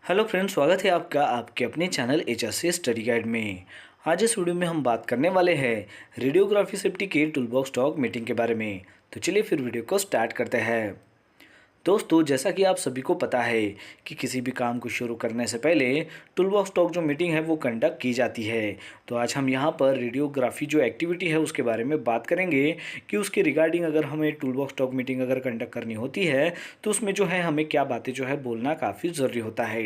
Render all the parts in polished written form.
Hello friends, स्वागत है आपका आपके अपने चैनल HSC स्टडी गाइड में। आज इस वीडियो में हम बात करने वाले हैं रेडियोग्राफी सेफ्टी के टूलबॉक्स टॉक मीटिंग के बारे में। तो चलिए फिर वीडियो को स्टार्ट करते हैं। दोस्तों, जैसा कि आप सभी को पता है कि किसी भी काम को शुरू करने से पहले टूलबॉक्स टॉक जो मीटिंग है वो कंडक्ट की जाती है। तो आज हम यहाँ पर रेडियोग्राफी जो एक्टिविटी है उसके बारे में बात करेंगे कि उसके रिगार्डिंग अगर हमें टूलबॉक्स टॉक मीटिंग अगर कंडक्ट करनी होती है तो उसमें जो है हमें क्या बातें जो है बोलना काफ़ी ज़रूरी होता है।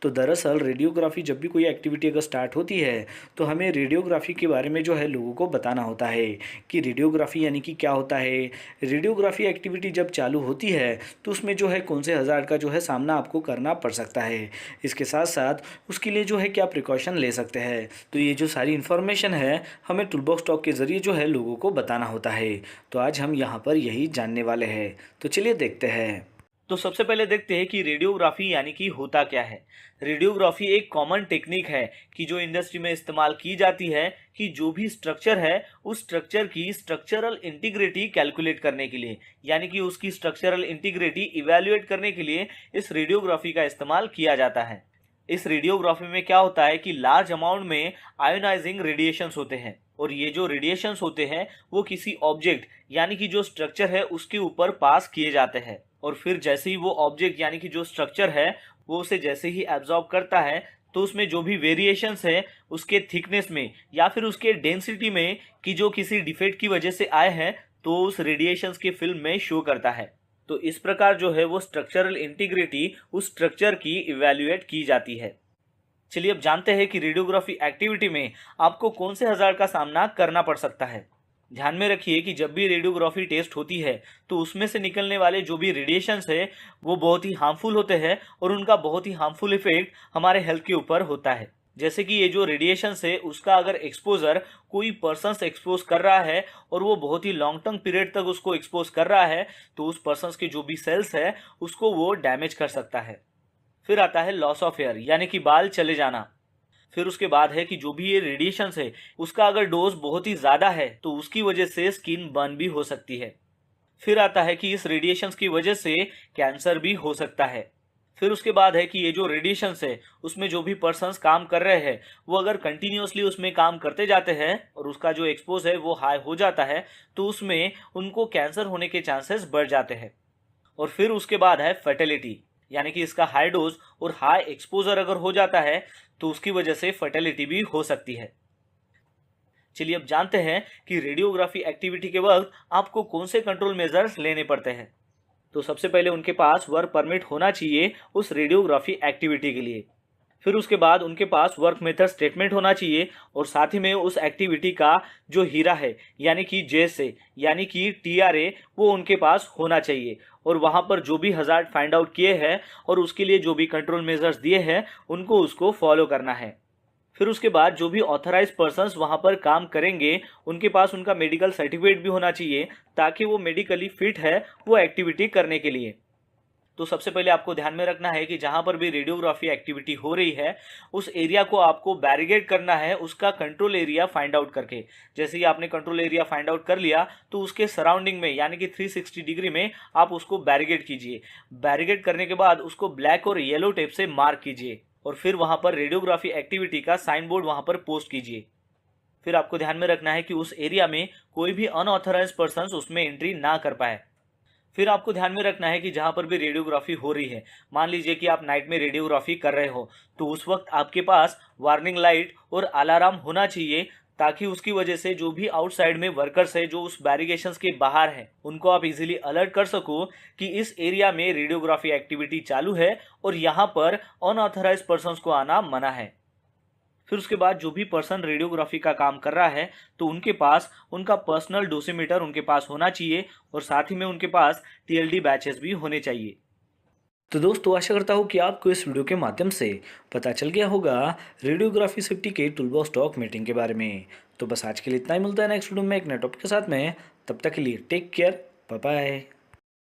तो दरअसल रेडियोग्राफी जब भी कोई एक्टिविटी अगर स्टार्ट होती है तो हमें रेडियोग्राफी के बारे में जो है लोगों को बताना होता है कि रेडियोग्राफी यानी कि क्या होता है। रेडियोग्राफी एक्टिविटी जब चालू होती है तो उसमें जो है कौन से हज़ार का जो है सामना आपको करना पड़ सकता है, इसके साथ साथ उसके लिए जो है क्या प्रिकॉशन ले सकते हैं। तो ये जो सारी इन्फॉर्मेशन है हमें टूलबॉक्स टॉक के ज़रिए जो है लोगों को बताना होता है। तो आज हम यहाँ पर यही जानने वाले हैं। तो चलिए देखते हैं। तो सबसे पहले देखते हैं कि रेडियोग्राफी यानी कि होता क्या है। रेडियोग्राफी एक कॉमन टेक्निक है कि जो इंडस्ट्री में इस्तेमाल की जाती है कि जो भी स्ट्रक्चर है उस स्ट्रक्चर की स्ट्रक्चरल इंटीग्रिटी कैलकुलेट करने के लिए, यानी कि उसकी स्ट्रक्चरल इंटीग्रिटी इवैल्यूएट करने के लिए इस रेडियोग्राफी का इस्तेमाल किया जाता है। इस रेडियोग्राफी में क्या होता है कि लार्ज अमाउंट में आयोनाइजिंग रेडिएशंस होते हैं और ये जो रेडिएशंस होते हैं वो किसी ऑब्जेक्ट यानी कि जो स्ट्रक्चर है उसके ऊपर पास किए जाते हैं और फिर जैसे ही वो ऑब्जेक्ट यानी कि जो स्ट्रक्चर है वो उसे जैसे ही एब्जॉर्ब करता है तो उसमें जो भी वेरिएशंस है उसके थिकनेस में या फिर उसके डेंसिटी में कि जो किसी डिफेक्ट की वजह से आए हैं तो उस रेडिएशंस के फिल्म में शो करता है। तो इस प्रकार जो है वो स्ट्रक्चरल इंटीग्रिटी उस स्ट्रक्चर की इवैल्यूएट की जाती है। चलिए अब जानते हैं कि रेडियोग्राफी एक्टिविटी में आपको कौन से हज़ार का सामना करना पड़ सकता है। ध्यान में रखिए कि जब भी रेडियोग्राफी टेस्ट होती है तो उसमें से निकलने वाले जो भी रेडिएशंस है वो बहुत ही हार्मफुल होते हैं और उनका बहुत ही हार्मफुल इफेक्ट हमारे हेल्थ के ऊपर होता है। जैसे कि ये जो रेडिएशंस है उसका अगर एक्सपोजर कोई पर्सन एक्सपोज कर रहा है और वो बहुत ही लॉन्ग टर्म पीरियड तक उसको एक्सपोज कर रहा है तो उस पर्सन के जो भी सेल्स है उसको वो डैमेज कर सकता है। फिर आता है लॉस ऑफ हेयर यानी कि बाल चले जाना। फिर उसके बाद है कि जो भी ये रेडिएशंस है उसका अगर डोज बहुत ही ज़्यादा है तो उसकी वजह से स्किन बर्न भी हो सकती है। फिर आता है कि इस रेडिएशंस की वजह से कैंसर भी हो सकता है। फिर उसके बाद है कि ये जो रेडिएशंस है उसमें जो भी पर्सन्स काम कर रहे हैं वो अगर कंटिन्यूसली उसमें काम करते जाते हैं और उसका जो एक्सपोज है वो हाई हो जाता है तो उसमें उनको कैंसर होने के चांसेस बढ़ जाते हैं। और फिर उसके बाद है फर्टिलिटी, यानी कि इसका हाई डोज और हाई एक्सपोजर अगर हो जाता है तो उसकी वजह से फर्टिलिटी भी हो सकती है। चलिए अब जानते हैं कि रेडियोग्राफी एक्टिविटी के वक्त आपको कौन से कंट्रोल मेजर्स लेने पड़ते हैं। तो सबसे पहले उनके पास वर्क परमिट होना चाहिए उस रेडियोग्राफी एक्टिविटी के लिए। फिर उसके बाद उनके पास वर्क मेथड स्टेटमेंट होना चाहिए और साथ ही में उस एक्टिविटी का जो हीरा है यानी कि JSA यानी कि TRA वो उनके पास होना चाहिए और वहाँ पर जो भी हज़ार्ड फाइंड आउट किए हैं और उसके लिए जो भी कंट्रोल मेजर्स दिए हैं उनको उसको फॉलो करना है। फिर उसके बाद जो भी ऑथराइज पर्सन्स वहाँ पर काम करेंगे उनके पास उनका मेडिकल सर्टिफिकेट भी होना चाहिए ताकि वो मेडिकली फिट है वो एक्टिविटी करने के लिए। तो सबसे पहले आपको ध्यान में रखना है कि जहां पर भी रेडियोग्राफी एक्टिविटी हो रही है उस एरिया को आपको बैरिकेड करना है उसका कंट्रोल एरिया फाइंड आउट करके। जैसे ही आपने कंट्रोल एरिया फाइंड आउट कर लिया तो उसके सराउंडिंग में यानी कि 360 डिग्री में आप उसको बैरिकेड कीजिए। बैरिकेड करने के बाद उसको ब्लैक और येलो टेप से मार्क कीजिए और फिर वहां पर रेडियोग्राफी एक्टिविटी का साइन बोर्ड वहां पर पोस्ट कीजिए। फिर आपको ध्यान में रखना है कि उस एरिया में कोई भी अनऑथराइज पर्सन उसमें एंट्री ना कर पाए। फिर आपको ध्यान में रखना है कि जहाँ पर भी रेडियोग्राफी हो रही है, मान लीजिए कि आप नाइट में रेडियोग्राफी कर रहे हो तो उस वक्त आपके पास वार्निंग लाइट और अलार्म होना चाहिए ताकि उसकी वजह से जो भी आउटसाइड में वर्कर्स है जो उस बैरिकेशंस के बाहर हैं उनको आप इजीली अलर्ट कर सको कि इस एरिया में रेडियोग्राफी एक्टिविटी चालू है और यहाँ पर अनऑथराइज पर्सन्स को आना मना है। फिर उसके बाद जो भी पर्सन रेडियोग्राफी का काम कर रहा है तो उनके पास उनका पर्सनल डोसीमीटर उनके पास होना चाहिए और साथ ही में उनके पास TLD बैचेस भी होने चाहिए। तो दोस्तों, आशा करता हूँ कि आपको इस वीडियो के माध्यम से पता चल गया होगा रेडियोग्राफी सेफ्टी के टूलबॉक्स टॉक मीटिंग के बारे में। तो बस आज के लिए इतना ही, मिलता है नेक्स्ट वीडियो में एक नए टॉपिक के साथ में। तब तक के लिए टेक केयर, बाय बाय।